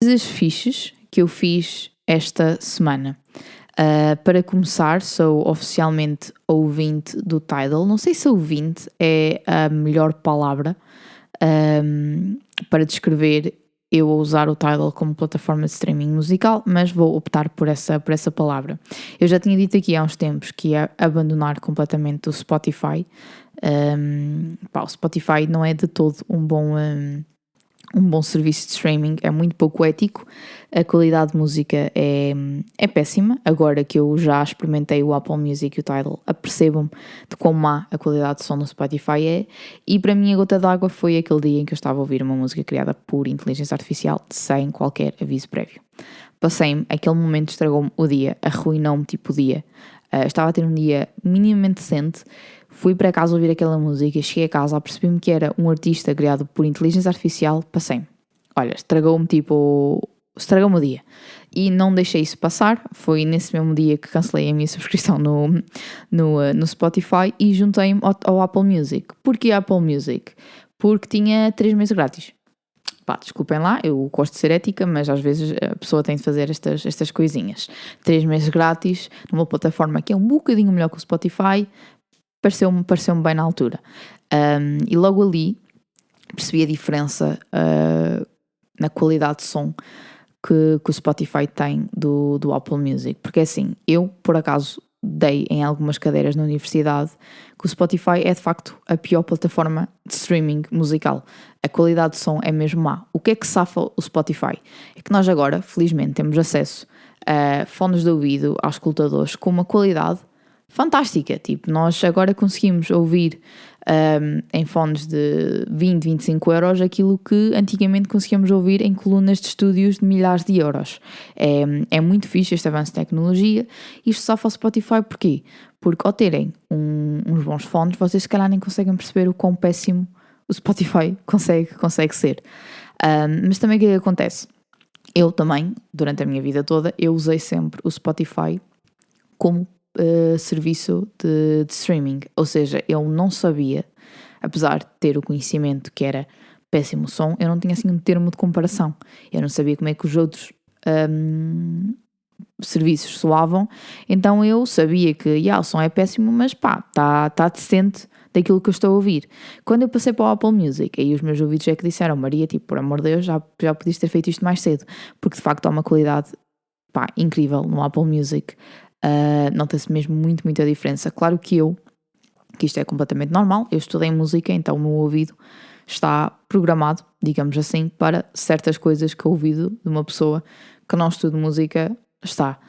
Coisas fixes que eu fiz esta semana. Para começar, sou oficialmente ouvinte do Tidal. Não sei se ouvinte é a melhor palavra para descrever eu a usar o Tidal como plataforma de streaming musical, mas vou optar por essa palavra. Eu já tinha dito aqui há uns tempos que ia abandonar completamente o Spotify. O Spotify não é de todo um bom serviço de streaming, é muito pouco ético, a qualidade de música é péssima. Agora que eu já experimentei o Apple Music e o Tidal, apercebo-me de quão má a qualidade de som no Spotify é, e para mim a gota d'água foi aquele dia em que eu estava a ouvir uma música criada por inteligência artificial sem qualquer aviso prévio. Passei-me, aquele momento estragou-me o dia, arruinou-me tipo o dia. Estava a ter um dia minimamente decente. Fui para casa ouvir aquela música, cheguei a casa, apercebi-me que era um artista criado por inteligência artificial, passei-me. Olha, estragou-me o dia. E não deixei isso passar, foi nesse mesmo dia que cancelei a minha subscrição no Spotify e juntei-me ao Apple Music. Porquê Apple Music? Porque tinha 3 meses grátis. Desculpem lá, eu gosto de ser ética, mas às vezes a pessoa tem de fazer estas coisinhas. 3 meses grátis, numa plataforma que é um bocadinho melhor que o Spotify, pareceu-me bem na altura. E logo ali percebi a diferença na qualidade de som que o Spotify tem do Apple Music. Porque assim, eu por acaso dei em algumas cadeiras na universidade que o Spotify é de facto a pior plataforma de streaming musical. A qualidade de som é mesmo má. O que é que safa o Spotify? É que nós agora, felizmente, temos acesso a fones de ouvido, aos escutadores, com uma qualidade fantástica. Tipo, nós agora conseguimos ouvir em fones de 20, 25 euros aquilo que antigamente conseguíamos ouvir em colunas de estúdios de milhares de euros. É muito fixe este avanço de tecnologia. Isto só faz Spotify porquê? Porque ao terem uns bons fones, vocês se calhar nem conseguem perceber o quão péssimo o Spotify consegue ser. Mas também o que é que acontece? Eu também, durante a minha vida toda, eu usei sempre o Spotify como serviço de streaming, ou seja, eu não sabia, apesar de ter o conhecimento que era péssimo som, eu não tinha assim um termo de comparação, eu não sabia como é que os outros serviços soavam, então eu sabia que o som é péssimo, mas está decente daquilo que eu estou a ouvir. Quando eu passei para o Apple Music, aí os meus ouvidos é que disseram: Maria, tipo, por amor de Deus, já podias ter feito isto mais cedo, porque de facto há uma qualidade incrível no Apple Music. Nota-se mesmo muita diferença. Claro que isto é completamente normal, eu estudei música, então o meu ouvido está programado, digamos assim, para certas coisas que o ouvido de uma pessoa que não estuda música está.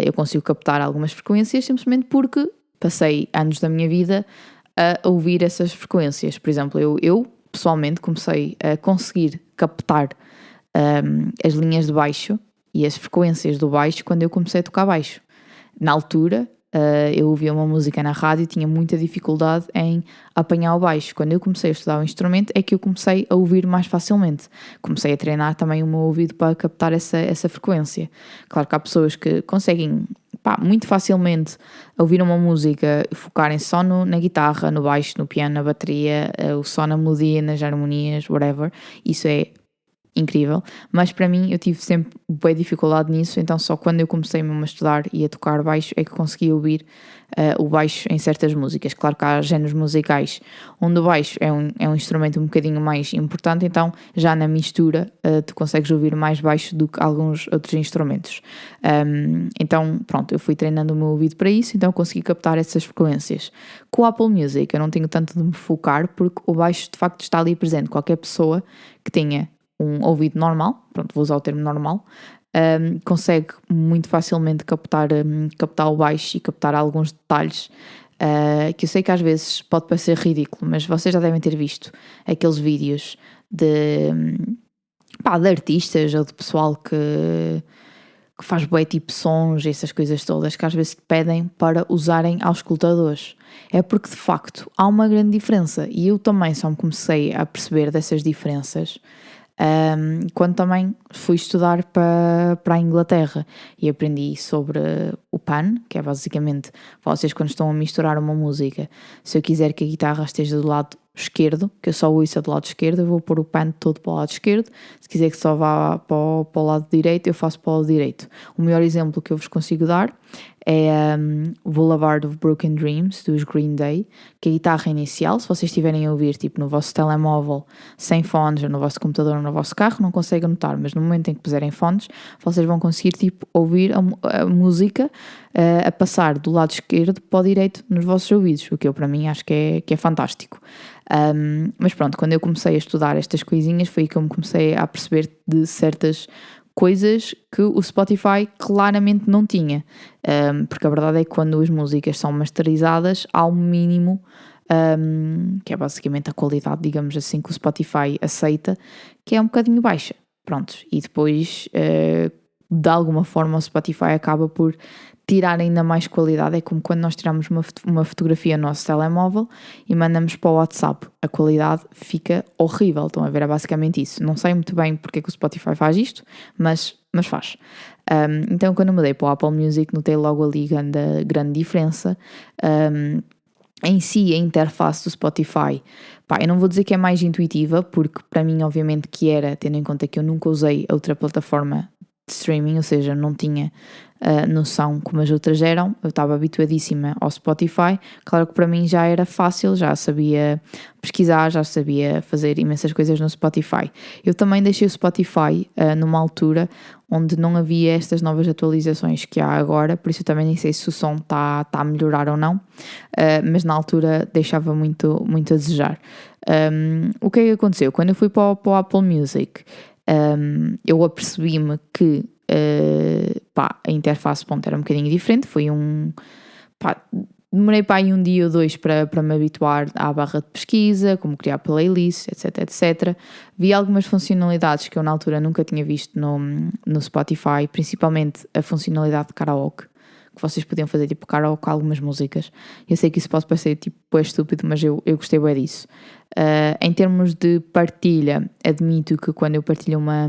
Eu consigo captar algumas frequências simplesmente porque passei anos da minha vida a ouvir essas frequências. Por exemplo, eu pessoalmente comecei a conseguir captar as linhas de baixo e as frequências do baixo quando eu comecei a tocar baixo. Na altura, eu ouvia uma música na rádio e tinha muita dificuldade em apanhar o baixo. Quando eu comecei a estudar o instrumento é que eu comecei a ouvir mais facilmente. Comecei a treinar também o meu ouvido para captar essa frequência. Claro que há pessoas que conseguem muito facilmente ouvir uma música e focarem só na guitarra, no baixo, no piano, na bateria, só na melodia, nas harmonias, whatever. Isso é incrível, mas para mim eu tive sempre boa dificuldade nisso, então só quando eu comecei mesmo a estudar e a tocar baixo é que consegui ouvir o baixo em certas músicas. Claro que há géneros musicais onde o baixo é um instrumento um bocadinho mais importante, então já na mistura tu consegues ouvir mais baixo do que alguns outros instrumentos. Então pronto, eu fui treinando o meu ouvido para isso, então consegui captar essas frequências. Com o Apple Music eu não tenho tanto de me focar, porque o baixo de facto está ali presente. Qualquer pessoa que tenha um ouvido normal, pronto, vou usar o termo normal, consegue muito facilmente captar o baixo e captar alguns detalhes que eu sei que às vezes pode parecer ridículo, mas vocês já devem ter visto aqueles vídeos de artistas ou de pessoal que faz bué tipo sons e essas coisas todas, que às vezes te pedem para usarem aos escutadores. É porque de facto há uma grande diferença, e eu também só me comecei a perceber dessas diferenças quando também fui estudar para a Inglaterra e aprendi sobre o pan, que é basicamente vocês quando estão a misturar uma música, se eu quiser que a guitarra esteja do lado esquerdo, que eu só ouço do lado esquerdo, eu vou pôr o pano todo para o lado esquerdo. Se quiser que só vá para o lado direito, eu faço para o lado direito. O melhor exemplo que eu vos consigo dar é Boulevard of Broken Dreams, dos Green Day, que a guitarra inicial, se vocês estiverem a ouvir tipo no vosso telemóvel, sem fones, ou no vosso computador ou no vosso carro, não conseguem notar, mas no momento em que puserem fones, vocês vão conseguir tipo ouvir a música a passar do lado esquerdo para o direito nos vossos ouvidos, o que eu para mim acho que é fantástico. Mas pronto, quando eu comecei a estudar estas coisinhas foi aí que eu me comecei a perceber de certas coisas que o Spotify claramente não tinha, porque a verdade é que quando as músicas são masterizadas há um mínimo, que é basicamente a qualidade, digamos assim, que o Spotify aceita, que é um bocadinho baixa, pronto, e depois de alguma forma o Spotify acaba por tirar ainda mais qualidade. É como quando nós tiramos uma fotografia no nosso telemóvel e mandamos para o WhatsApp, a qualidade fica horrível. Estão a ver, é basicamente isso. Não sei muito bem porque é que o Spotify faz isto, mas faz. Então quando eu mudei para o Apple Music notei logo ali grande diferença. Em si, a interface do Spotify, pá, eu não vou dizer que é mais intuitiva, porque para mim obviamente que era, tendo em conta que eu nunca usei outra plataforma de streaming, ou seja, não tinha noção como as outras eram, eu estava habituadíssima ao Spotify. Claro que para mim já era fácil, já sabia pesquisar, já sabia fazer imensas coisas no Spotify. Eu também deixei o Spotify numa altura onde não havia estas novas atualizações que há agora, por isso eu também nem sei se o som está a melhorar ou não, mas na altura deixava muito, muito a desejar. O que é que aconteceu? Quando eu fui para o Apple Music, eu apercebi-me que a interface era um bocadinho diferente. Foi demorei para aí um dia ou dois para me habituar à barra de pesquisa, como criar playlists, etc. Vi algumas funcionalidades que eu na altura nunca tinha visto no Spotify, principalmente a funcionalidade de karaoke, que vocês podiam fazer tipo karaoke a algumas músicas. Eu sei que isso pode parecer tipo estúpido, mas eu gostei bem disso. Em termos de partilha, admito que quando eu partilho uma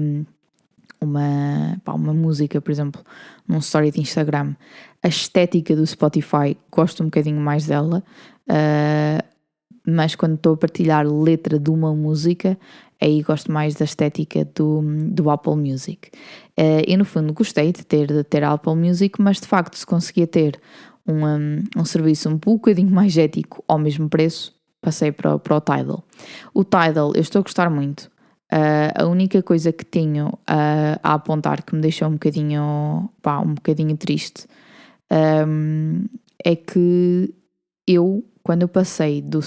música, por exemplo, num story de Instagram, a estética do Spotify gosto um bocadinho mais dela, mas quando estou a partilhar letra de uma música, aí gosto mais da estética do Apple Music. Eu no fundo gostei de ter a Apple Music, mas de facto se conseguia ter um serviço um bocadinho mais ético ao mesmo preço, passei para o Tidal. O Tidal eu estou a gostar muito. A única coisa que tenho a apontar que me deixou um bocadinho triste, é que quando eu passei do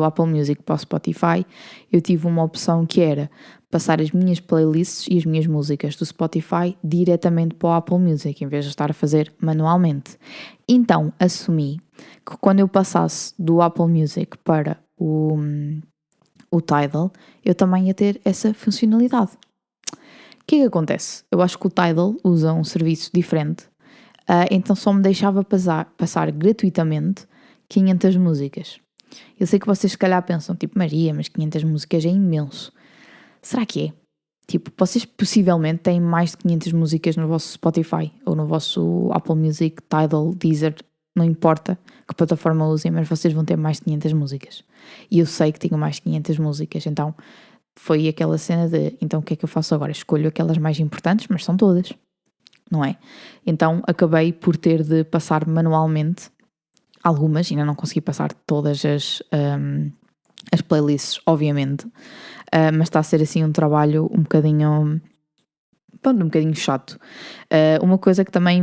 Apple Music para o Spotify, eu tive uma opção que era passar as minhas playlists e as minhas músicas do Spotify diretamente para o Apple Music, em vez de estar a fazer manualmente. Então assumi que quando eu passasse do Apple Music para o Tidal, eu também ia ter essa funcionalidade. O que é que acontece? Eu acho que o Tidal usa um serviço diferente, então só me deixava passar gratuitamente 500 músicas. Eu sei que vocês se calhar pensam, tipo, Maria, mas 500 músicas é imenso. Será que é? Tipo, vocês possivelmente têm mais de 500 músicas no vosso Spotify, ou no vosso Apple Music, Tidal, Deezer, não importa que plataforma usem, mas vocês vão ter mais de 500 músicas. E eu sei que tenho mais de 500 músicas, então foi aquela cena de, então o que é que eu faço agora? Escolho aquelas mais importantes, mas são todas, não é? Então acabei por ter de passar manualmente algumas, ainda não consegui passar todas as playlists, obviamente, mas está a ser assim um trabalho um bocadinho chato. Uma coisa que também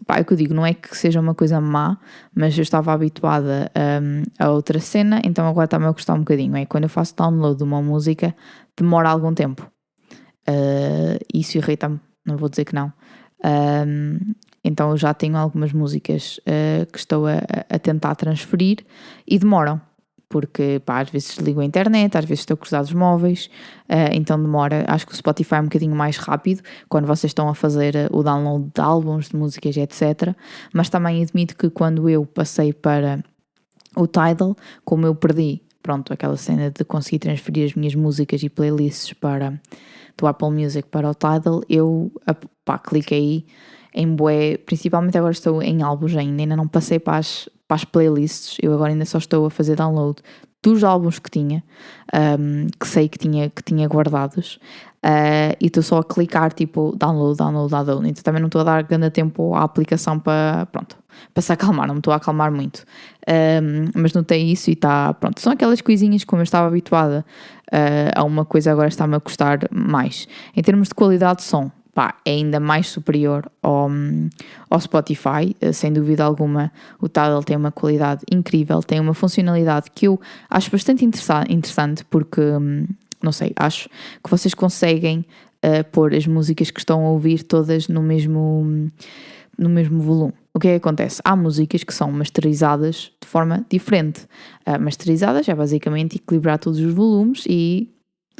é o que eu digo, não é que seja uma coisa má, mas eu estava habituada a outra cena, então agora está-me a custar um bocadinho. É quando eu faço download de uma música, demora algum tempo. Isso irrita-me, não vou dizer que não. Então eu já tenho algumas músicas que estou a tentar transferir e demoram. Porque às vezes desligo a internet, às vezes estou com os dados móveis, então demora. Acho que o Spotify é um bocadinho mais rápido quando vocês estão a fazer o download de álbuns, de músicas, etc. Mas também admito que quando eu passei para o Tidal, como eu perdi, aquela cena de conseguir transferir as minhas músicas e playlists do Apple Music para o Tidal, eu cliquei em bué, principalmente agora estou em álbuns ainda não passei para para as playlists. Eu agora ainda só estou a fazer download dos álbuns que tinha, que sei que tinha guardados, e estou só a clicar tipo download. Então também não estou a dar grande tempo à aplicação para se acalmar, não me estou a acalmar muito. Mas notei isso e está, pronto, são aquelas coisinhas como eu estava habituada a uma coisa, agora está-me a custar mais. Em termos de qualidade de som, pá, é ainda mais superior ao Spotify, sem dúvida alguma. O Tidal tem uma qualidade incrível, tem uma funcionalidade que eu acho bastante interessante porque, não sei, acho que vocês conseguem pôr as músicas que estão a ouvir todas no mesmo volume. O que é que acontece? Há músicas que são masterizadas de forma diferente. Masterizadas é basicamente equilibrar todos os volumes e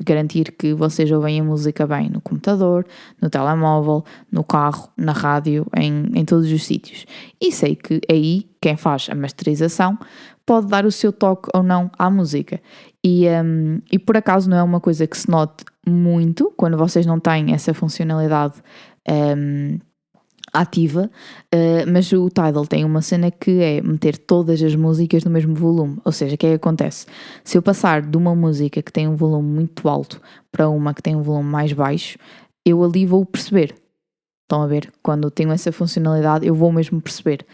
garantir que vocês ouvem a música bem no computador, no telemóvel, no carro, na rádio, em todos os sítios. E sei que aí quem faz a masterização pode dar o seu toque ou não à música. E por acaso não é uma coisa que se note muito quando vocês não têm essa funcionalidade ativa, mas o Tidal tem uma cena que é meter todas as músicas no mesmo volume. Ou seja, o que é que acontece? Se eu passar de uma música que tem um volume muito alto para uma que tem um volume mais baixo, eu ali vou perceber. Estão a ver? Quando tenho essa funcionalidade eu vou mesmo perceber,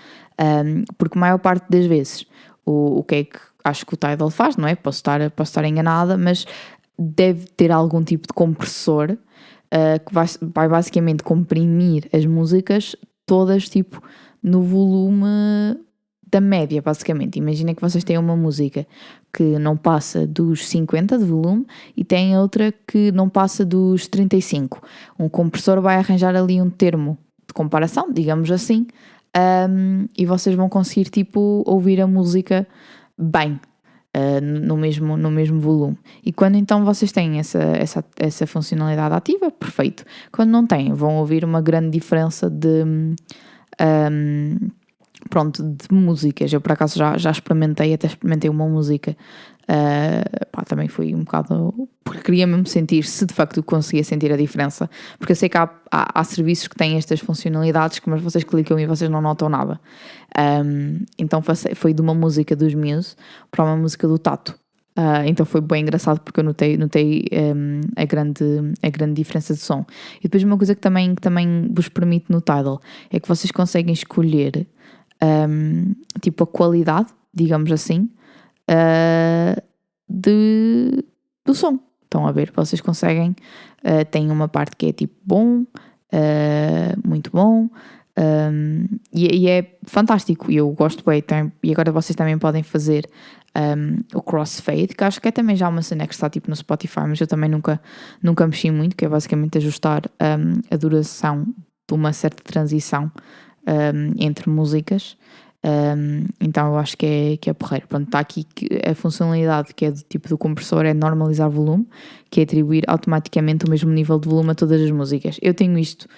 porque a maior parte das vezes o que é que acho que o Tidal faz, não é? Posso estar enganada, mas deve ter algum tipo de compressor que vai basicamente comprimir as músicas todas tipo no volume da média, basicamente. Imagina que vocês têm uma música que não passa dos 50 de volume e tem outra que não passa dos 35. Um compressor vai arranjar ali um termo de comparação, digamos assim, e vocês vão conseguir tipo ouvir a música bem. No mesmo volume. E quando então vocês têm essa funcionalidade ativa, perfeito. Quando não têm, vão ouvir uma grande diferença de músicas. Eu por acaso já experimentei uma música, também foi um bocado porque queria mesmo sentir se de facto conseguia sentir a diferença, porque eu sei que há serviços que têm estas funcionalidades que mas vocês clicam e vocês não notam nada. Então foi de uma música dos Muse para uma música do Tato. Então foi bem engraçado porque eu notei a grande diferença de som. E depois uma coisa que também vos permite no Tidal é que vocês conseguem escolher tipo a qualidade, digamos assim, do som. Estão a ver? Vocês conseguem, tem uma parte que é tipo bom, muito bom, e é fantástico e eu gosto bem. E agora vocês também podem fazer o crossfade, que acho que é também já uma cena que está tipo no Spotify, mas eu também nunca mexi muito, que é basicamente ajustar a duração de uma certa transição entre músicas. Então eu acho que é porreiro. Pronto, está aqui que a funcionalidade que é do tipo do compressor é normalizar volume, que é atribuir automaticamente o mesmo nível de volume a todas as músicas. Eu tenho isto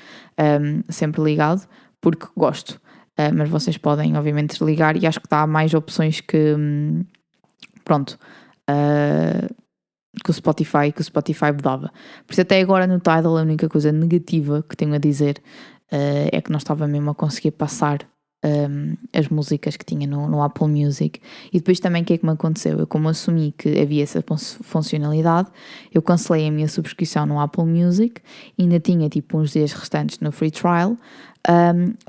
sempre ligado porque gosto, mas vocês podem obviamente desligar e acho que dá mais opções que que o Spotify dava. Por isso até agora no Tidal a única coisa negativa que tenho a dizer é que não estava mesmo a conseguir passar as músicas que tinha no Apple Music. E depois também o que é que me aconteceu? Eu como assumi que havia essa funcionalidade, eu cancelei a minha subscrição no Apple Music e ainda tinha tipo uns dias restantes no free trial,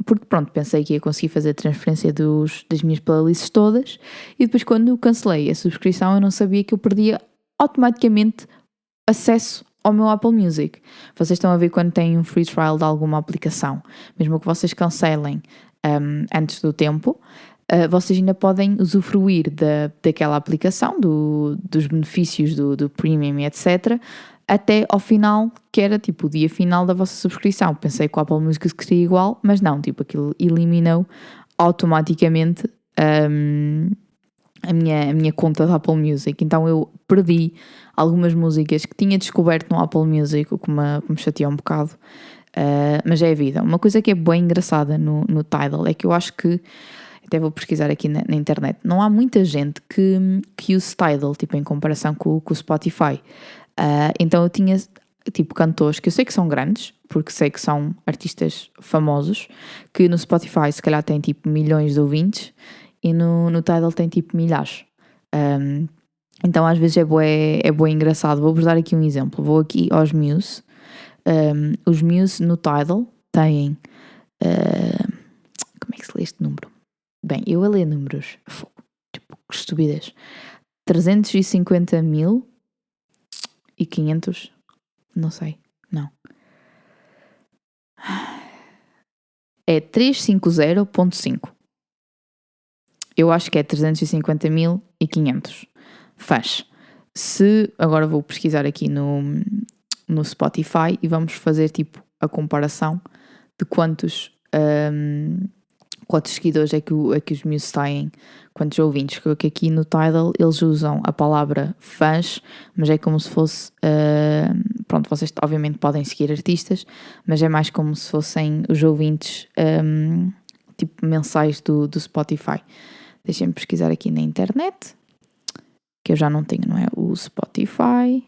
porque pronto, pensei que ia conseguir fazer a transferência das minhas playlists todas e depois quando eu cancelei a subscrição eu não sabia que eu perdia automaticamente acesso ao meu Apple Music. Vocês estão a ver quando têm um free trial de alguma aplicação, mesmo que vocês cancelem antes do tempo, vocês ainda podem usufruir daquela aplicação, dos benefícios do Premium, etc., até ao final, que era tipo o dia final da vossa subscrição. Pensei que o Apple Music seria igual, mas não, tipo aquilo eliminou automaticamente a minha conta da Apple Music. Então eu perdi algumas músicas que tinha descoberto no Apple Music, o que me chateou um bocado. Mas é a vida. Uma coisa que é bem engraçada no Tidal é que eu acho que, até vou pesquisar aqui na internet, não há muita gente que use Tidal, tipo, em comparação com o Spotify. Então eu tinha, tipo, cantores que eu sei que são grandes, porque sei que são artistas famosos, que no Spotify se calhar têm, tipo, milhões de ouvintes, e no Tidal tem tipo milhares. Então às vezes é bué engraçado. Vou-vos dar aqui um exemplo. Vou aqui aos Muse. Os Muse no Tidal têm... como é que se lê este número? Bem, eu a ler números. Tipo, que estupidez. 350.500. Não sei. Não. É 350.5. Eu acho que é 350.500 fãs. Agora vou pesquisar aqui no Spotify e vamos fazer tipo a comparação de quantos seguidores é que os Muse têm, quantos ouvintes, que aqui no Tidal eles usam a palavra fãs, mas é como se fosse, pronto, vocês obviamente podem seguir artistas, mas é mais como se fossem os ouvintes tipo mensais do Spotify. Deixem-me pesquisar aqui na internet, que eu já não tenho, não é? O Spotify.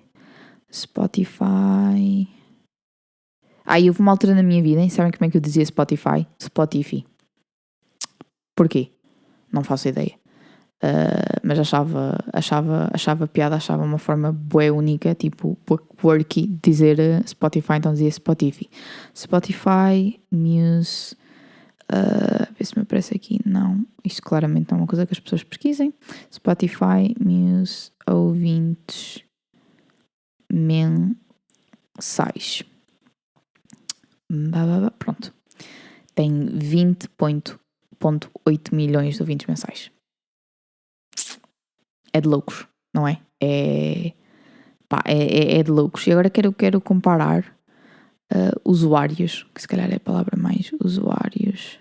E houve uma altura na minha vida, hein? Sabem como é que eu dizia Spotify? Spotify. Porquê? Não faço ideia. Mas achava piada, achava uma forma bué única, tipo, quirky, dizer Spotify, então dizia Spotify. Spotify, Muse, vê se me aparece aqui, não, isto claramente não é uma coisa que as pessoas pesquisem. Spotify, Muse, ouvintes mensais. Pronto. Tem 20.8 milhões de ouvintes mensais. É de loucos, não é? É de loucos. E agora quero comparar usuários, que se calhar é a palavra mais, usuários.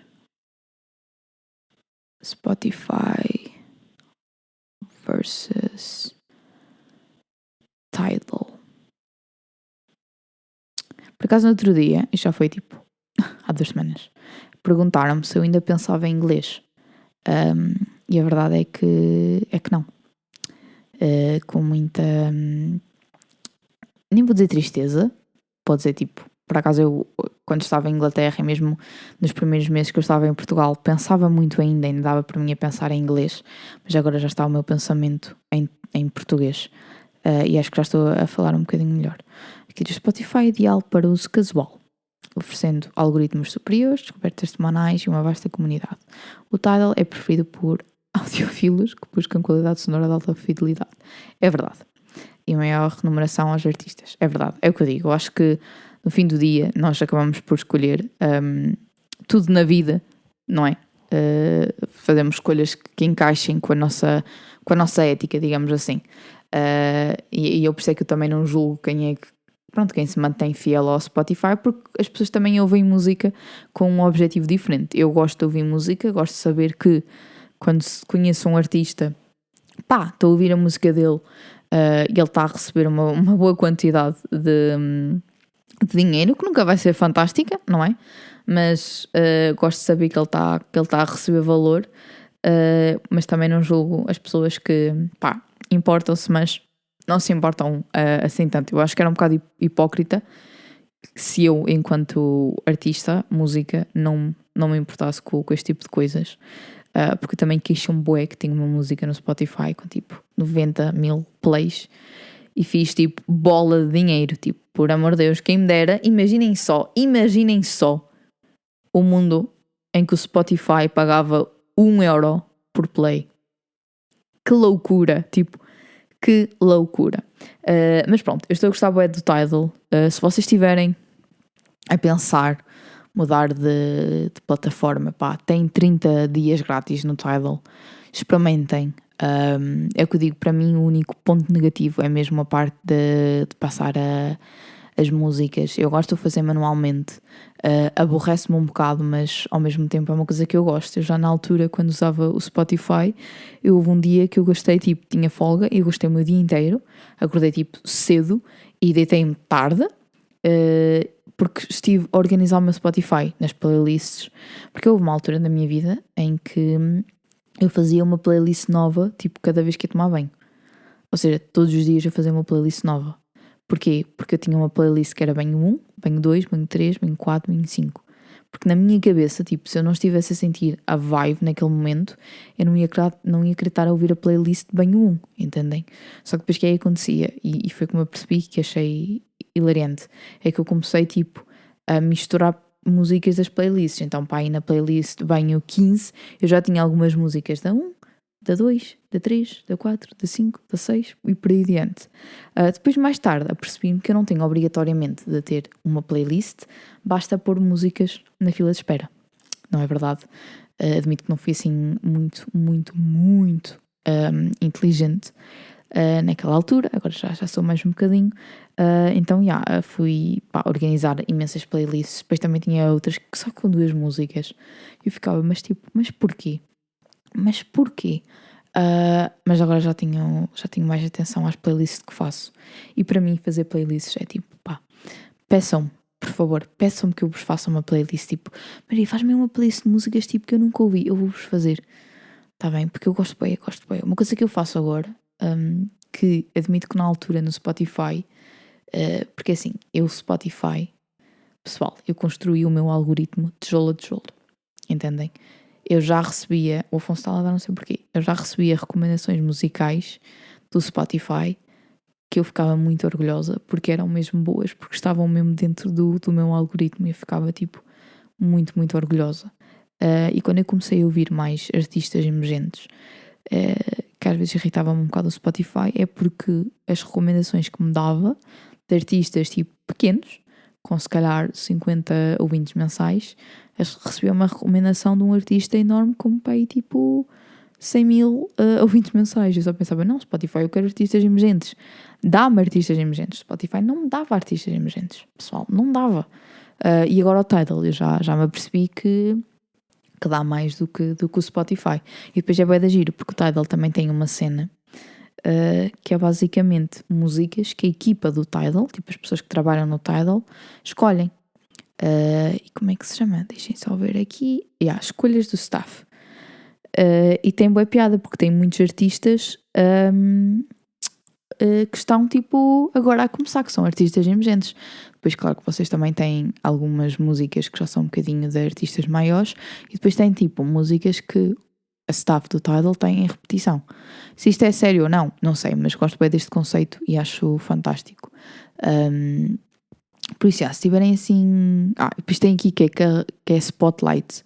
Spotify versus Tidal. Por acaso no outro dia, isto já foi tipo há 2 semanas, perguntaram-me se eu ainda pensava em inglês. E a verdade é que não. Com muita... nem vou dizer tristeza, pode dizer tipo... Por acaso eu, quando estava em Inglaterra, e mesmo nos primeiros meses que eu estava em Portugal, pensava muito ainda dava para mim a pensar em inglês, mas agora já está o meu pensamento em português. E acho que já estou a falar um bocadinho melhor. Aqui diz Spotify ideal para uso casual, oferecendo algoritmos superiores, descobertas semanais e uma vasta comunidade. O Tidal é preferido por audiofilos que buscam qualidade sonora de alta fidelidade. É verdade. E maior remuneração aos artistas. É verdade. É o que eu digo. Eu acho que no fim do dia nós acabamos por escolher tudo na vida, não é? Fazemos escolhas que encaixem com a nossa ética, digamos assim. E eu por isso é que eu também não julgo quem se mantém fiel ao Spotify, porque as pessoas também ouvem música com um objetivo diferente. Eu gosto de ouvir música, gosto de saber que quando conheço um artista, estou a ouvir a música dele e ele está a receber uma boa quantidade de dinheiro, que nunca vai ser fantástica, não é? Mas gosto de saber que ele está a receber valor, mas também não julgo as pessoas que, importam-se, mas não se importam assim tanto. Eu acho que era um bocado hipócrita se eu, enquanto artista, música, não me importasse com este tipo de coisas. Porque eu também queixo-me bué que tenho uma música no Spotify com tipo 90.000 plays e fiz tipo bola de dinheiro, tipo, por amor de Deus, quem me dera, imaginem só o mundo em que o Spotify pagava 1€ por play. Que loucura, tipo, que loucura. Mas pronto, eu estou a gostar bué do Tidal. Se vocês estiverem a pensar mudar de plataforma, tem 30 dias grátis no Tidal, experimentem. É o que eu digo, para mim o único ponto negativo é mesmo a parte de passar as músicas. Eu gosto de fazer manualmente, aborrece-me um bocado, mas ao mesmo tempo é uma coisa que eu gosto. Eu já na altura, quando usava o Spotify, houve um dia que eu gostei, tipo, tinha folga e eu gostei o meu dia inteiro, acordei tipo cedo e deitei-me tarde, porque estive a organizar o meu Spotify nas playlists, porque houve uma altura na minha vida em que eu fazia uma playlist nova, tipo, cada vez que ia tomar banho. Ou seja, todos os dias eu fazia uma playlist nova. Porquê? Porque eu tinha uma playlist que era banho 1, banho 2, banho 3, banho 4, banho 5. Porque na minha cabeça, tipo, se eu não estivesse a sentir a vibe naquele momento, eu não ia querer estar a ouvir a playlist de banho 1, entendem? Só que depois que aí acontecia, e foi como eu percebi que achei hilariante, é que eu comecei, tipo, a misturar músicas das playlists. Então, pá, aí na playlist de banho 15, eu já tinha algumas músicas da 1, da 2, da 3, da 4, da 5, da 6 e por aí adiante. Depois, mais tarde, apercebi-me que eu não tenho obrigatoriamente de ter uma playlist, basta pôr músicas na fila de espera. Não é verdade? Admito que não fui assim muito inteligente naquela altura, agora já sou mais um bocadinho. Então, fui organizar imensas playlists. Depois também tinha outras que só com 2 músicas. Eu ficava, mas porquê? Mas porquê? Mas agora já tenho mais atenção às playlists que faço. E para mim fazer playlists é tipo, peçam-me, por favor, peçam-me que eu vos faça uma playlist. Tipo, Maria, faz-me uma playlist de músicas tipo que eu nunca ouvi, eu vou-vos fazer. Está bem? Porque eu gosto bem. Uma coisa que eu faço agora, que admito que na altura no Spotify, porque assim, Spotify, pessoal, eu construí o meu algoritmo tijolo a tijolo. Entendem? Eu já recebia, o Afonso está lá a dar não sei porquê, eu já recebia recomendações musicais do Spotify que eu ficava muito orgulhosa porque eram mesmo boas, porque estavam mesmo dentro do meu algoritmo e eu ficava tipo muito orgulhosa. E quando eu comecei a ouvir mais artistas emergentes, que às vezes irritava-me um bocado o Spotify, é porque as recomendações que me dava de artistas tipo pequenos, com se calhar 50 ouvintes mensais, recebia uma recomendação de um artista enorme como para aí tipo 100 mil ouvintes mensais. Eu só pensava, não, Spotify, eu quero artistas emergentes. Dá-me artistas emergentes. Spotify não me dava artistas emergentes, pessoal, não dava. E agora o Tidal, eu já me apercebi que dá mais do que o Spotify. E depois é bué da giro, porque o Tidal também tem uma cena que é basicamente músicas que a equipa do Tidal, tipo as pessoas que trabalham no Tidal, escolhem. E como é que se chama? Deixem só ver aqui. Escolhas do staff. E tem boa piada, porque tem muitos artistas que estão tipo agora a começar, que são artistas emergentes. Depois, claro que vocês também têm algumas músicas que já são um bocadinho de artistas maiores, e depois tem tipo músicas que a staff do Tidal tem em repetição. Se isto é sério ou não, não sei, mas gosto bem deste conceito e acho fantástico. Por isso, se tiverem assim... depois tem aqui que é Spotlight.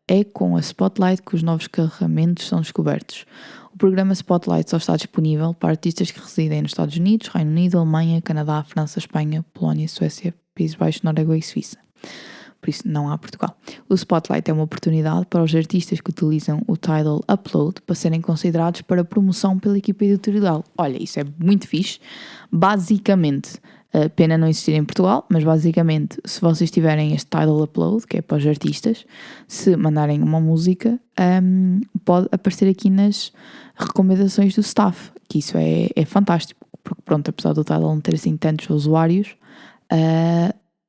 É com a Spotlight que os novos carregamentos são descobertos. O programa Spotlight só está disponível para artistas que residem nos Estados Unidos, Reino Unido, Alemanha, Canadá, França, Espanha, Polónia, Suécia, Países Baixos, Noruega e Suíça. Por isso não há Portugal. O Spotlight é uma oportunidade para os artistas que utilizam o Tidal Upload para serem considerados para promoção pela equipa editorial. Olha, isso é muito fixe. Basicamente, pena não existir em Portugal, mas basicamente, se vocês tiverem este Tidal Upload, que é para os artistas, se mandarem uma música, pode aparecer aqui nas recomendações do staff, que isso é fantástico, porque pronto, apesar do Tidal não ter assim tantos usuários,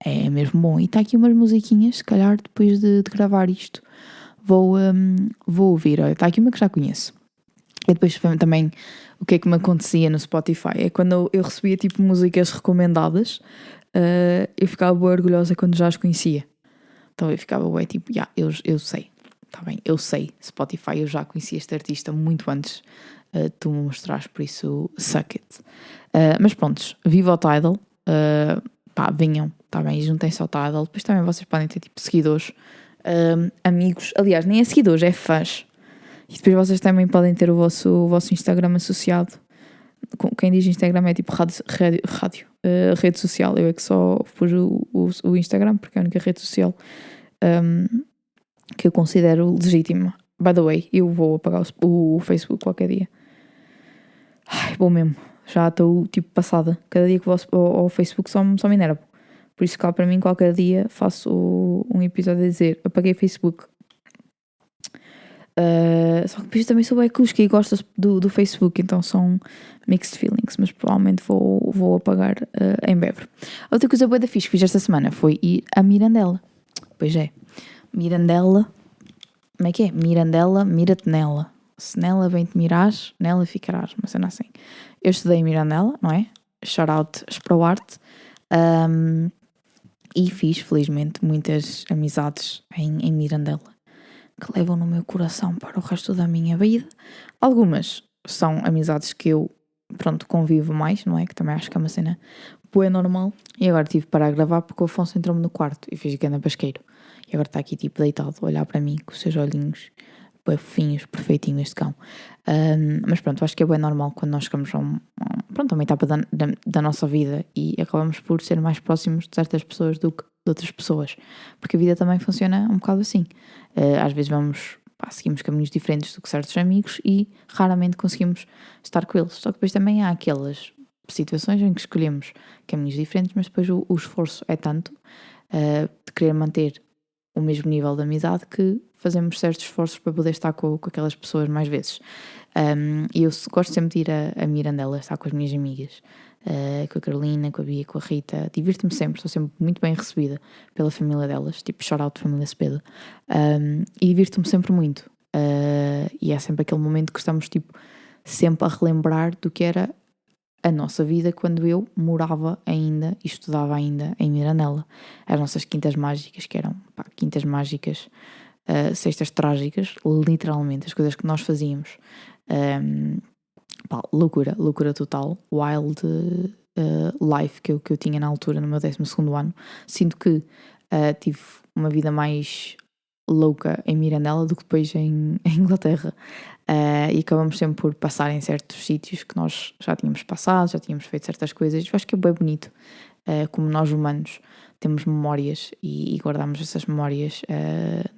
é mesmo bom. E está aqui umas musiquinhas, se calhar depois de gravar isto vou ouvir. Olha, está aqui uma que já conheço. E depois também o que é que me acontecia no Spotify é quando eu recebia tipo músicas recomendadas, eu ficava boa orgulhosa quando já as conhecia. Então eu ficava boa tipo, eu sei, está bem, eu sei, Spotify, eu já conhecia este artista muito antes de tu me mostrares, por isso suck it. Mas prontos, viva o Tidal, venham, está bem, juntem-se ao Tidal. Depois também vocês podem ter tipo seguidores, amigos, aliás, nem é seguidores, é fãs. E depois vocês também podem ter o vosso Instagram associado. Quem diz Instagram é tipo rede social. Eu é que só pus o Instagram porque é a única rede social que eu considero legítima. By the way, eu vou apagar o Facebook qualquer dia. Bom mesmo. Já estou tipo passada. Cada dia que vou ao Facebook só me enervo. Por isso, cá para mim, qualquer dia faço um episódio a dizer apaguei o Facebook. Só que depois também sou bem cusca e gosto do Facebook, então são mixed feelings, mas provavelmente vou apagar em breve. Outra coisa boa da fixe que fiz esta semana foi ir a Mirandela. Pois é, Mirandela, como é que é? Mirandela, mira-te nela. Se nela bem te mirás, nela ficarás, mas eu não sei. Eu estudei em Mirandela, não é? Shout out Esproarte. E fiz, felizmente, muitas amizades em Mirandela, que levam no meu coração para o resto da minha vida. Algumas são amizades que eu, pronto, convivo mais, não é? Que também acho que é uma cena boa, normal. E agora tive para gravar porque o Afonso entrou-me no quarto e fez ganda basqueiro. E agora está aqui tipo deitado a olhar para mim com os seus olhinhos bem fofinhos, perfeitinho este cão. Mas pronto, acho que é bem normal quando nós chegamos a uma etapa da nossa vida e acabamos por ser mais próximos de certas pessoas do que de outras pessoas. Porque a vida também funciona um bocado assim. Às vezes seguimos caminhos diferentes do que certos amigos e raramente conseguimos estar com eles. Só que depois também há aquelas situações em que escolhemos caminhos diferentes, mas depois o esforço é tanto de querer manter o mesmo nível de amizade que fazemos certos esforços para poder estar com aquelas pessoas mais vezes. E eu gosto sempre de ir a Mirandela, estar com as minhas amigas, com a Carolina, com a Bia, com a Rita. Divirto-me sempre, sou sempre muito bem recebida pela família delas, tipo shout-out família Cepeda. E divirto-me sempre muito. E é sempre aquele momento que estamos tipo, sempre a relembrar do que era a nossa vida quando eu morava ainda e estudava ainda em Mirandela. As nossas quintas mágicas, que eram quintas mágicas, cestas trágicas, literalmente, as coisas que nós fazíamos. Loucura total, wild life que eu tinha na altura, no meu 12º ano. Sinto que tive uma vida mais louca em Mirandela do que depois em Inglaterra. E acabamos sempre por passar em certos sítios que nós já tínhamos passado, já tínhamos feito certas coisas. Eu acho que é bem bonito, como nós humanos temos memórias e guardamos essas memórias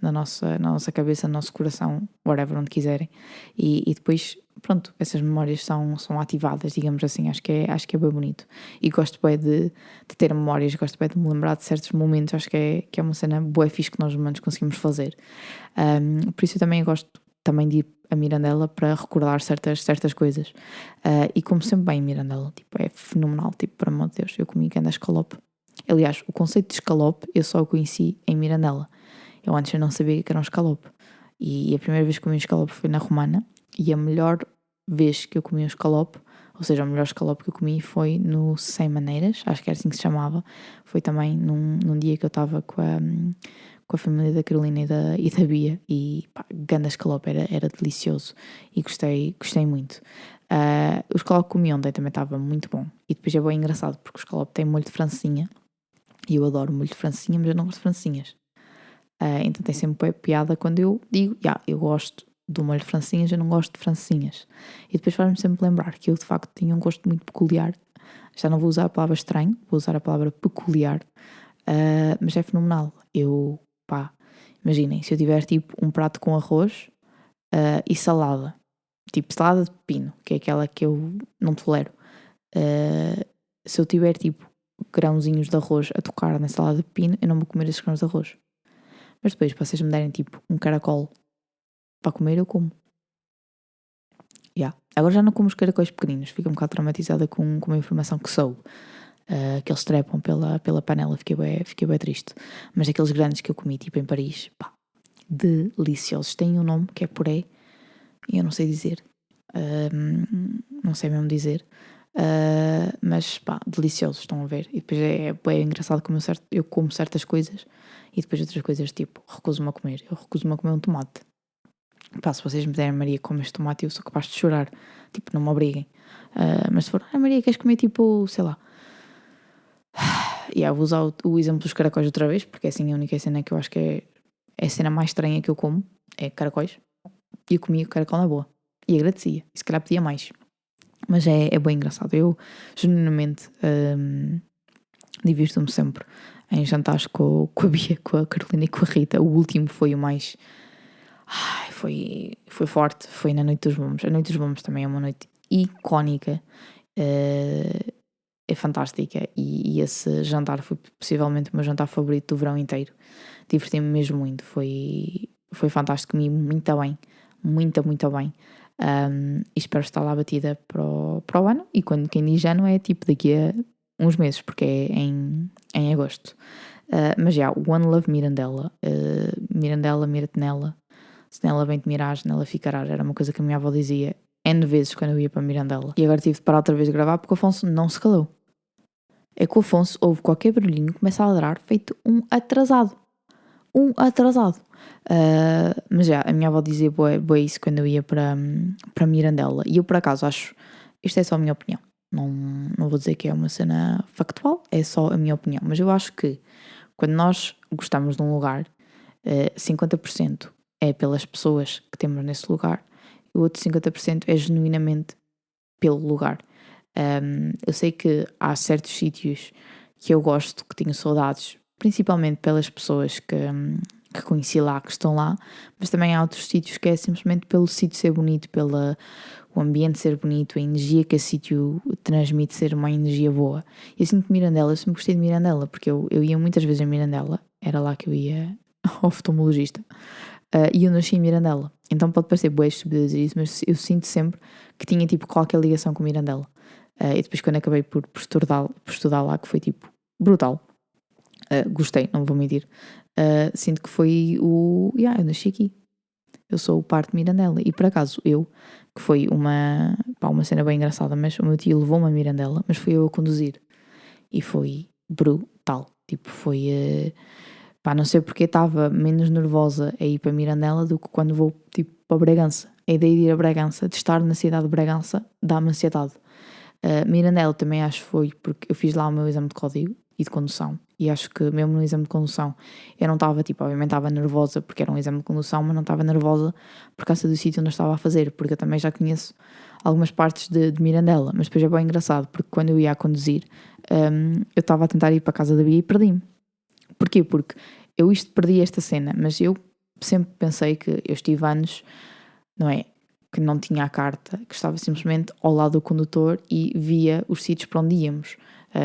na nossa cabeça, no nosso coração, whatever, onde quiserem. E depois, pronto, essas memórias são ativadas, digamos assim. Acho que é bem bonito. E gosto bem de ter memórias, gosto bem de me lembrar de certos momentos. Acho que é uma cena boa fixe que nós humanos conseguimos fazer. Por isso eu também gosto também de ir a Mirandela para recordar certas coisas. E como sempre bem em Mirandela, tipo, é fenomenal, tipo, por amor de Deus, eu comi ganda escalope. Aliás, o conceito de escalope eu só o conheci em Mirandela. Eu antes eu não sabia que era um escalope. E a primeira vez que comi um escalope foi na Romana, e a melhor vez que eu comi um escalope, ou seja, o melhor escalope que eu comi foi no Sem Maneiras, acho que era assim que se chamava. Foi também num dia que eu estava com a família da Carolina e da Bia, e ganda escalope, era delicioso e gostei muito. O escalope que comi ontem também estava muito bom, e depois é bem engraçado porque o escalope tem molho de francesinha e eu adoro molho de francesinha, mas eu não gosto de francesinhas. Então tem sempre piada quando eu digo, eu gosto do molho de francesinhas, eu não gosto de francesinhas. E depois faz-me sempre lembrar que eu de facto tinha um gosto muito peculiar. Já não vou usar a palavra estranho, vou usar a palavra peculiar, mas é fenomenal. Imaginem, se eu tiver tipo um prato com arroz e salada, tipo salada de pepino, que é aquela que eu não tolero. Se eu tiver tipo grãozinhos de arroz a tocar na salada de pepino, eu não vou comer esses grãos de arroz. Mas depois, para vocês me derem tipo um caracol para comer, eu como. Agora já não como os caracóis pequeninos, fico um bocado traumatizada com a informação que soube. Que eles trepam pela panela, fiquei bem triste. Mas aqueles grandes que eu comi tipo em Paris, deliciosos. Têm um nome que é puré, e eu não sei dizer. Não sei mesmo dizer. Mas deliciosos, estão a ver. E depois é bem engraçado como eu como certas coisas e depois outras coisas tipo recuso-me a comer. Eu recuso-me a comer um tomate. Se vocês me derem, Maria, como este tomate, eu sou capaz de chorar. Tipo, não me obriguem. Mas se for, Maria, queres comer tipo, sei lá. Vou usar o exemplo dos caracóis outra vez, porque é assim a única cena que eu acho que é a cena mais estranha que eu como, é caracóis. E eu comia o caracol na boa. E agradecia. E se calhar pedia mais. Mas é bem engraçado. Eu, genuinamente, divirto-me sempre em jantares com a Bia, com a Carolina e com a Rita. O último foi o mais... Foi forte. Foi na Noite dos Bombos. A Noite dos Bombos também é uma noite icónica. É fantástica. E esse jantar foi possivelmente o meu jantar favorito do verão inteiro. Diverti-me mesmo muito. Foi fantástico. Comi muito bem. Muito bem. E espero estar lá batida para o ano. E quem diz ano é tipo daqui a uns meses, porque é em agosto. Mas One Love Mirandela. Mirandela, mira-te nela. Se nela bem te mirás, nela ficarás. Era uma coisa que a minha avó dizia N vezes quando eu ia para Mirandela. E agora tive de parar outra vez de gravar porque o Afonso não se calou. é que o Afonso ouve qualquer barulhinho e começa a ladrar feito um atrasado. Um atrasado. Mas já, a minha avó dizia bué isso quando eu ia para Mirandela. E eu, por acaso, acho... Isto é só a minha opinião. Não vou dizer que é uma cena factual, é só a minha opinião. Mas eu acho que quando nós gostamos de um lugar, 50% é pelas pessoas que temos nesse lugar e o outro 50% é genuinamente pelo lugar. Eu sei que há certos sítios que eu gosto, que tenho saudades, principalmente pelas pessoas que conheci lá, que estão lá, mas também há outros sítios que é simplesmente pelo sítio ser bonito, pelo o ambiente ser bonito, a energia que esse sítio transmite ser uma energia boa. Eu sinto que Mirandela, eu sempre gostei de Mirandela, porque eu ia muitas vezes a Mirandela, era lá que eu ia ao oftalmologista, e eu nasci em Mirandela. Então pode parecer bué estúpido dizer isso, mas eu sinto sempre que tinha tipo qualquer ligação com Mirandela. E depois quando acabei por estudar lá, que foi tipo brutal. Gostei, não vou mentir. Sinto que foi eu nasci aqui. Eu sou parte de Mirandela. E por acaso que foi uma cena bem engraçada, mas o meu tio levou-me a Mirandela, mas fui eu a conduzir. E foi brutal. Tipo, foi... não sei porque estava menos nervosa a ir para Mirandela do que quando vou tipo para Bragança. A ideia de ir a Bragança, de estar na cidade de Bragança, dá-me ansiedade. Mirandela também acho que foi porque eu fiz lá o meu exame de código e de condução, e acho que mesmo no exame de condução eu não estava, tipo, obviamente estava nervosa porque era um exame de condução, mas não estava nervosa por causa do sítio onde eu estava a fazer, porque eu também já conheço algumas partes de Mirandela, mas depois é bem engraçado porque quando eu ia a conduzir, eu estava a tentar ir para a casa da Bia e perdi-me. Porquê? Porque eu perdi esta cena, mas eu sempre pensei que eu estive anos, não é? Que não tinha a carta, que estava simplesmente ao lado do condutor e via os sítios para onde íamos.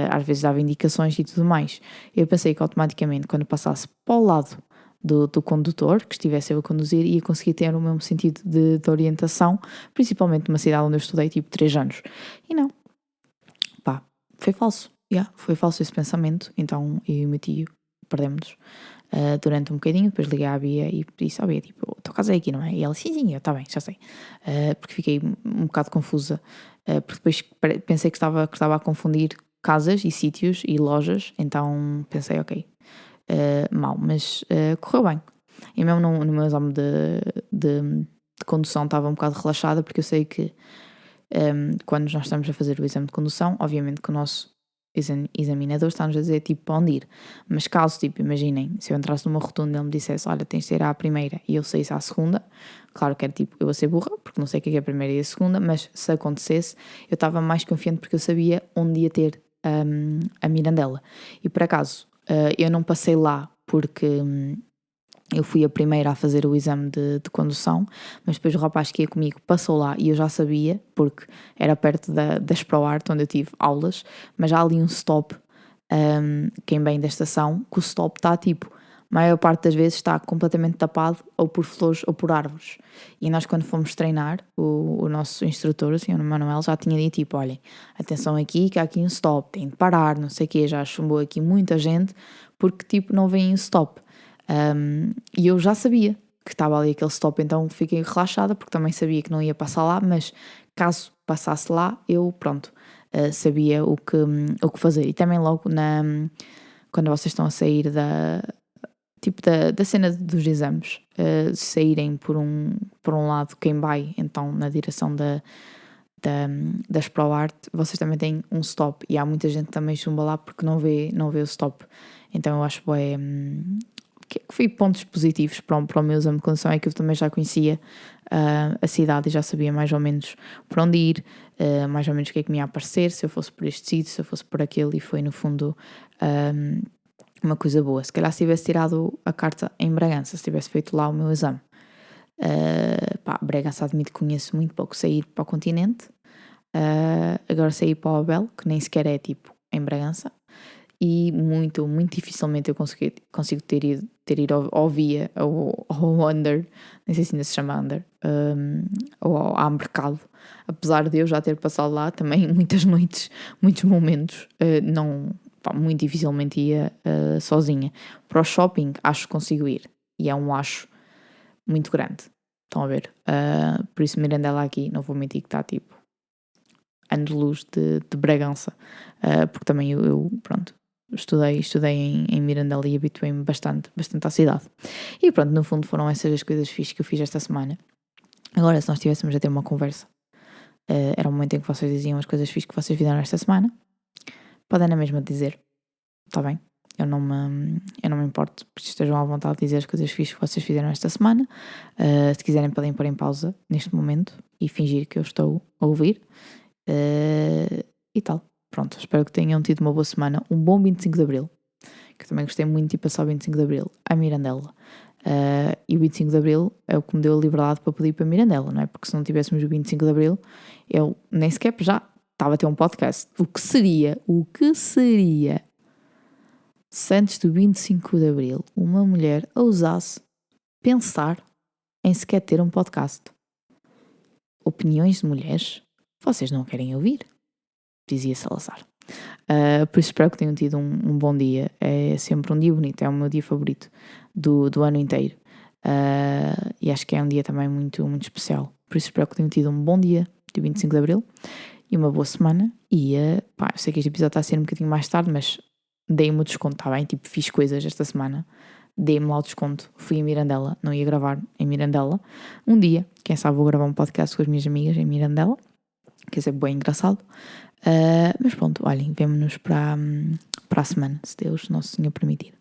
Às vezes dava indicações e tudo mais. Eu pensei que automaticamente, quando passasse para o lado do condutor, que estivesse eu a conduzir, ia conseguir ter o mesmo sentido de orientação, principalmente numa cidade onde eu estudei tipo 3 anos. E não. Foi falso. Foi falso esse pensamento. Então eu e o meu tio perdemos-nos durante um bocadinho, depois liguei à Bia e disse à Bia, tipo, tua casa é aqui, não é? E ela, sim, eu, tá bem, já sei. Porque fiquei um bocado confusa, porque depois pensei que estava a confundir casas e sítios e lojas, então pensei, ok, mal, mas correu bem. E mesmo no meu exame de condução estava um bocado relaxada, porque eu sei que quando nós estamos a fazer o exame de condução, obviamente que o nosso examinador está-nos a dizer tipo para onde ir, mas caso, tipo, imaginem, se eu entrasse numa rotunda e ele me dissesse, olha, tens de ir à primeira e eu saísse à segunda, claro que era tipo, eu vou ser burra, porque não sei o que é a primeira e a segunda, mas se acontecesse, eu estava mais confiante porque eu sabia onde ia ter a Mirandela. E por acaso, eu não passei lá porque eu fui a primeira a fazer o exame de condução, mas depois o rapaz que ia comigo passou lá e eu já sabia, porque era perto das ProArt, onde eu tive aulas, mas há ali um stop, quem vem da estação, que o stop está tipo, a maior parte das vezes está completamente tapado ou por flores ou por árvores. E nós quando fomos treinar, o nosso instrutor, o senhor Manuel, já tinha dito tipo, olhem, atenção aqui, que há aqui um stop, tem de parar, não sei o quê, já chumbou aqui muita gente, porque tipo não vem um stop. E eu já sabia que estava ali aquele stop, então fiquei relaxada porque também sabia que não ia passar lá, mas caso passasse lá, eu pronto, sabia o que fazer. E também logo quando vocês estão a sair da cena dos exames, saírem por um lado quem vai então na direção das ProArt, vocês também têm um stop e há muita gente que também chumba lá porque não vê o stop. Então eu acho que foi pontos positivos para o meu exame de condução, é que eu também já conhecia a cidade e já sabia mais ou menos por onde ir, mais ou menos o que é que me ia aparecer, se eu fosse por este sítio, se eu fosse por aquele, e foi no fundo uma coisa boa. Se calhar se tivesse tirado a carta em Bragança, se tivesse feito lá o meu exame. Bragança, admito que conheço muito pouco, sair para o continente, agora sair para o Abel, que nem sequer é tipo em Bragança, e muito, muito dificilmente eu consigo ter ido ao Via ou ao Under, nem sei se ainda se chama Under, ou ao Mercado, apesar de eu já ter passado lá também muitas noites, muitos momentos, muito dificilmente ia sozinha. Para o shopping acho que consigo ir, e é um acho muito grande, estão a ver? Por isso Mirandela aqui, não vou mentir que está tipo anos-luz de Bragança, porque também eu pronto, estudei em Mirandela e habituei-me bastante à cidade. E pronto, no fundo foram essas as coisas fixes que eu fiz esta semana. Agora, se nós estivéssemos a ter uma conversa, era o momento em que vocês diziam as coisas fixes que vocês fizeram esta semana. Podem na mesma dizer, está bem? Eu não me importo, porque estejam à vontade de dizer as coisas fixes que vocês fizeram esta semana. Se quiserem podem pôr em pausa neste momento e fingir que eu estou a ouvir. E tal. Pronto, espero que tenham tido uma boa semana, um bom 25 de Abril, que eu também gostei muito de passar o 25 de Abril à Mirandela. E o 25 de Abril é o que me deu a liberdade para poder ir para Mirandela, não é? Porque se não tivéssemos o 25 de Abril, eu nem sequer já estava a ter um podcast. O que seria se antes do 25 de Abril uma mulher ousasse pensar em sequer ter um podcast? Opiniões de mulheres? Vocês não querem ouvir? Dizia Salazar. Por isso espero que tenham tido um bom dia. É sempre um dia bonito, é o meu dia favorito do ano inteiro. E acho que é um dia também muito, muito especial. Por isso espero que tenham tido um bom dia de 25 de Abril e uma boa semana. E eu sei que este episódio está a ser um bocadinho mais tarde, mas dei-me o desconto, está bem? Tipo, fiz coisas esta semana, dei-me lá o desconto, fui em Mirandela, não ia gravar em Mirandela. Um dia, quem sabe vou gravar um podcast com as minhas amigas em Mirandela, que é bem engraçado. Mas pronto, olhem, vemo-nos para a semana, se Deus Nosso Senhor permitir.